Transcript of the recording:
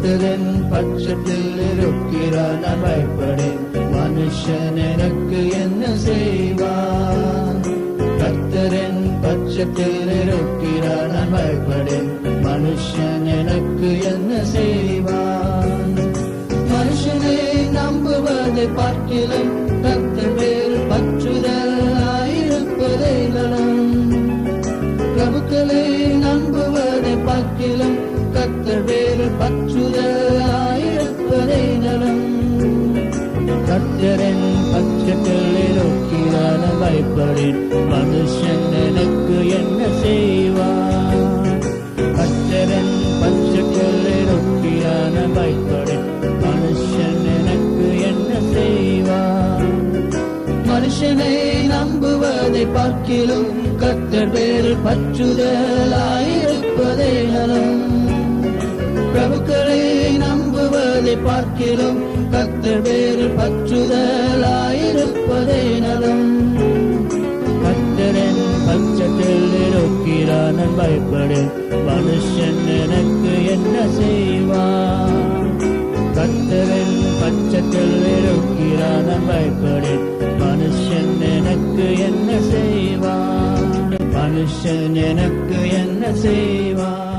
கர்த்தரின் பட்சத்தில் இருக்கிறார், நான் பயப்படேன். மனுஷன் எனக்கு என்ன செய்வான்? கர்த்தரின் பட்சத்தில் இருக்கிறார், நான் பயப்படேன். மனுஷன் எனக்கு என்ன செய்வான்? மனுஷனை நம்புவதை பார்க்கிலும் கர்த்தர் மேல் பற்றுதலாயிருப்பதை நலம். பிரபுக்களை நம்புவதை பார்க்கிலும் கர்த்தர் மேல் பற்றுதலாயிருப்பதை நலம். கர்த்தரின் பட்சத்தில் இருக்கிறார், நான் பயப்படேன். மனுஷன் எனக்கு என்ன செய்வான்? கர்த்தரின் பட்சத்தில் இருக்கிறார், நான் பயப்படேன். மனுஷன் எனக்கு என்ன செய்வான்? மனுஷனை நம்புவதை பார்க்கிலும் கர்த்தர் பேர் பற்றுதலாயிருப்பதே நலம். பிரபுக்களை நம்புவதை பார்க்கிலும் கர்த்தர் பேர் பற்றுதலாயிருப்பதே நலம். கர்த்தரின் பட்சத்தில் இருக்கிறார், நான் பயப்படேன். மனுஷன் எனக்கு என்ன செய்வான்? கர்த்தரின் பட்சத்தில் இருக்கிறார், நான் பயப்படேன். மனுஷன் எனக்கு என்ன செய்வான்? மனுஷன் எனக்கு என்ன செய்வான்?